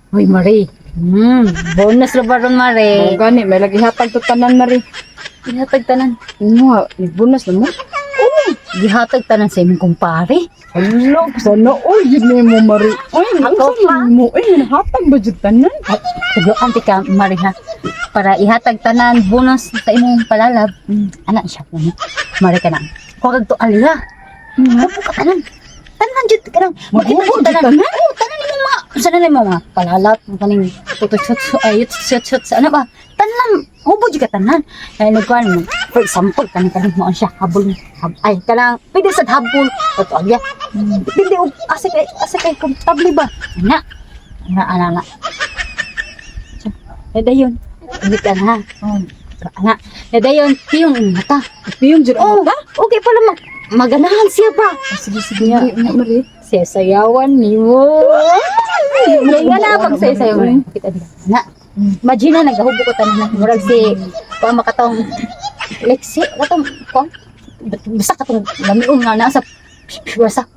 Uy, Marie. Bonus ra ba ron, Marie? Mao gani may lagi hatag to tanan Mari. Gihatag tanan. Ano, bonus na mo? Gihatag tanan sa imong kumpare. Hello, sana oy yun na mo Mari. Ay, Ako ako pa. mo eh hatag ba jud tanan? Ay, tuguan ti ka, Marie, ha? Para ihatag tanan bonus sa imong palalab. Anak siya po. Marie ka na. Huwag kag to aliha. Huwag ka tanan. Tanan jud ka lang. Maghubo jud tanan. tanan? Oo, tanan nimo mga. Sana nimo mga palalab, kaning tututsut ay shot ano ba? Tanan, hubo jud ka tanan. Ay nagkuan mo. For example, kaning mo siya habol. Ay kanang pwede sa habol. Ato agya. Pwede og asa kay komportable ba? Ana. Dayon. Hindi ka na. Ana. Dayon, tiyong mata. Piyong jud Oh, ang mata. okay pala maganahan siya pa. Sige niya Mari. Siya sayawan ni mo. Yan nga na pag sayawan. Kita dito. Na. Imagine na nagahubo ko tanan. Murag si pa makatong Lexi, katong ko. Basta katong lamiong nga nasa basta.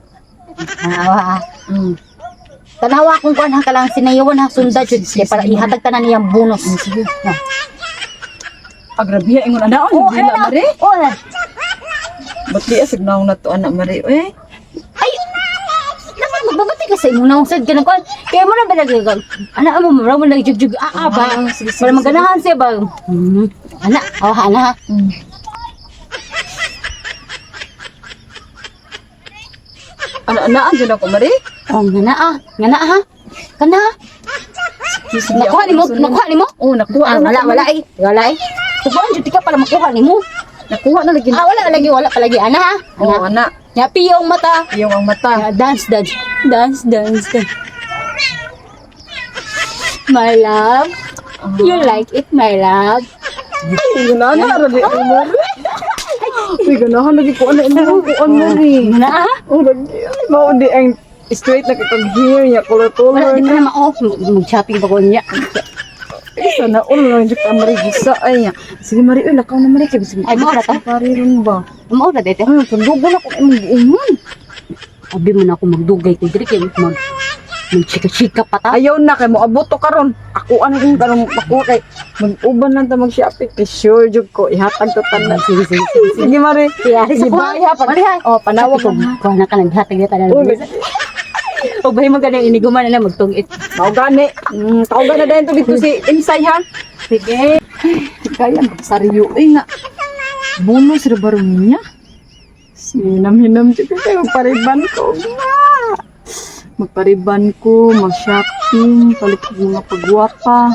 Tanawa kung kuan ha kalang sinayawan ha sunda jud siya para ihatag tanan niyang bonus. Sige. Na. Agrabiya ingon ana on dila Mari. Oh, Ba't di asig na na to anak Mari eh? ay, dapat magbabati ka sa imo na usad ka na kuan. Kaya mo na ba nagagag? Anak mo, mara mo lang jug-jug ba? Sige, Para maganahan siya ba? Anak, ana. Ana-anaan dyan ako Mari. Oh, ngana ha. Kana. Nakuha ni mo? Oh, nakuha na. Wala eh. Tubuan jud ka para makuha ni mo. Nakuha na lagi. Wala palagi ana ha. Oh, ana. Yapi yung mata. Iyong ang mata. Dance. My love. You like it, my love? Ay, ganahan rabi ang Mari. Ay, ganahan lagi ko ano ang Mari. Ngana ha? Oh, lagi. Mao di ang straight na kitang hair niya, color-color Wala, di na. ka naman off. Mag-shopping ba ko niya? Sana all lang dyan ka Mari gisa ay. Sige Mari, uy, lakaw na Mari. Kaya sige. Ay, maura to? Pari rin ba? Maura dito. Ay, pandugo na kung imong giingon. Abi mo na ako magdugay ko. Diri kayo mag-chika-chika pa ta. Ayaw na kay mo abuto karon. Ako ano yung karon ako kay mag-uban lang ta mag-shopping. Kay sure jud ko ihatag to tanan. Sige. Sige Mari. Kaya, Sige, bye ha. Mariha. Oh, panawag ko. mo. Kuha na ka ng hatag niya tanan. Oh, O bahay mo ganang iniguman na lang magtungit. Tao gani. Tao gani dahil to dito si Insay ha. Sige. Kaya magsariyo nga. Bonus ra baro niya. Sinam-hinam jud kayo magpariban ko. Magpariban ko, mag-shopping, palit ko mga pagwapa.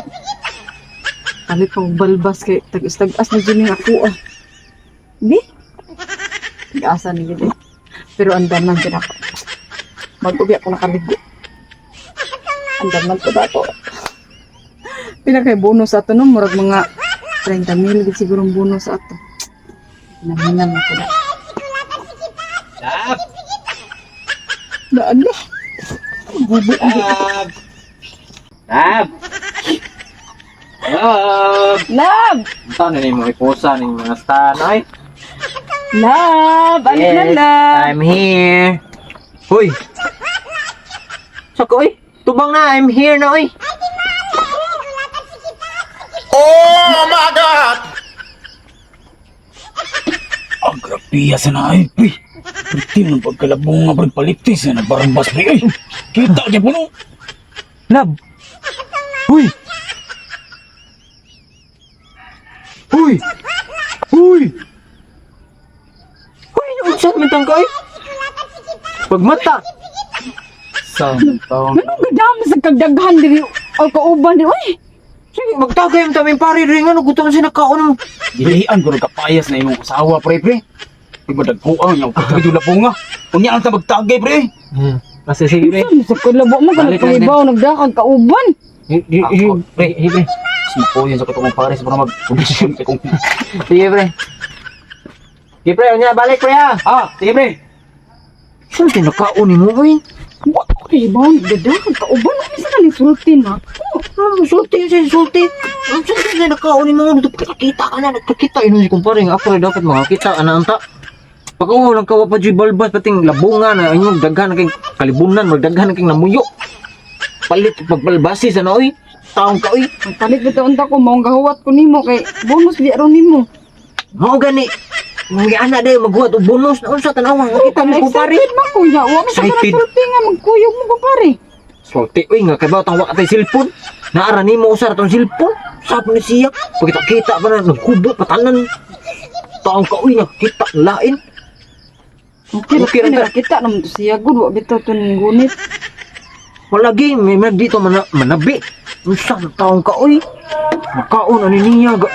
Palit ko balbas kay tag-as na dyan ako ah. Di? Tag-asa na yun eh. Pero andan man dyan ako. Mag-ubi ako nakaligo. Andan man ko dato. Pinakay-bonus ato no, murag mga 30 mil siguro bonus ato. Naminam ako na. Lab! Daan na. Bubo. Lab! Lab! Lab! Lab! Ito na yung mga ipusa ng mga stanoy. Lab! Ano na lab? I'm here. Hoy! Saka, oy! Tubang na, I'm here na, oy! Oh my God! Ang grabiya sa naay, pre. Pritim ng pagkalabong nga pagpalitis na barambas, pre. Ay, kita niya po no. Lab! Hoy! Hoy! Hoy! Hoy! Unsa mitang ka, oy! Pagmata! Saan taon? Anong gadami sa kagdaghan diri o kauban diri? Uy! Sige, magtagay mo tamang pari rin ano, gusto kasi nakaon mo. Dilihan ko kapayas na imong asawa, pre, pre. Di ba dagkuang yung pagkakadula po nga. Kunya ang tabagtagay, pre. Kasi sige, pre. Saan sa kalabo mo Balik lang kanang ibaw nagdakag kauban? Pre, pre. Sumpo yun sa katong pares para mag-condition ka kung... Sige, pre. Sige, pre. Ano balik, pre, ha? Sige, pre. Saan tayo nakaon mo, oy? What ko ibaw nagdakag kauban? Ano sa kaning sulti na? Sulti yun siya, sulti. Saan tayo nakaon mo? Nakita ka na, nakakita. Ino si kumpare, ako rin dapat makakita. Ano, anta? Pagkawa lang kawa pa dyan balbas, pating labungan na inyong daghan na kayong kalibunan, magdaghan na kayong namuyo. palit pagbalbasi sa na oy. Taong ka oy. Magpalit bitaw unta ko maong gahuwat ko nimo kay bonus di aron nimo. Mao gani. Mga anak day maghuwat og bonus na unsa tanawa nakita mo kumpare. Excited man ko nya. Wa man sa Excited. sulti nga magkuyog mo kumpare. Sulti oy nga kay bawat ang wa katay cellphone. Naara nimo usar tong cellphone. Sap ni siya. Pagkita-kita pa na nagkubo patanan. Taong ka oy nakita lain. Okay, Okay ra ta. kita naman to siya good wa bitaw to ning gunit. Walagi may man dito manabi. Unsa taong ka oy. Makaon ani niya ga.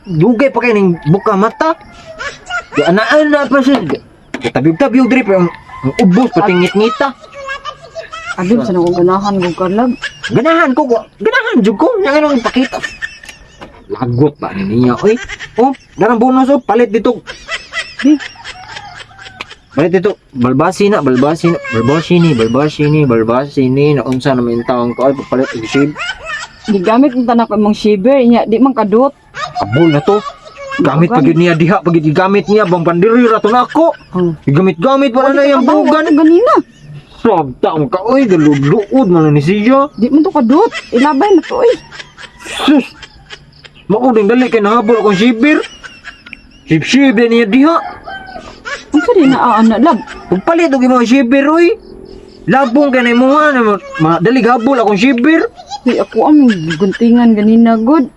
Dugay pa kay ning buka mata. Di ana pa siya. Tabib-tabib diri pa ang ubos pati ngit-ngita. Adun sa nang ganahan ko karlag. Ganahan jud ko nya ganong ipakita. Lagot ba ni niya oy. Oh, darang bonus oh palit dito. Di, Palit dito. Balbasi na unsa na may taong ka oy papalit og shade. gigamit ng tanak ko imong shiver nya di man kadot. Abol na to. Gamit pagid niya diha pagid gigamit niya bang pandiri ra to nako. Gigamit-gamit pa na yang bugan. Ganina. Sab taong ka oy galud-luod man ni siya. Di man to kadot. Ilabay na to oy. Sus. Mauding dali kay nahabol akong shibir. Shib-shib din niya diha. Unsa di na ana lab? Pagpalit og imong shibir oy. Labong kay na mo dali gabol akong shibir. Di ako ang guntingan ganina good.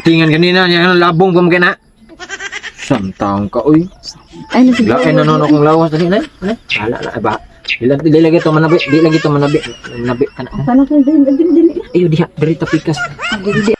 Tingnan kanina niya labong ko kay na. Samtang ka oy. Ay na siguro. Lain na nono kong lawas dali na. Hala na ba. Di lagi to manabi. Manabi ka na. Sana sa din. Ayo diha, diri ta pikas. Di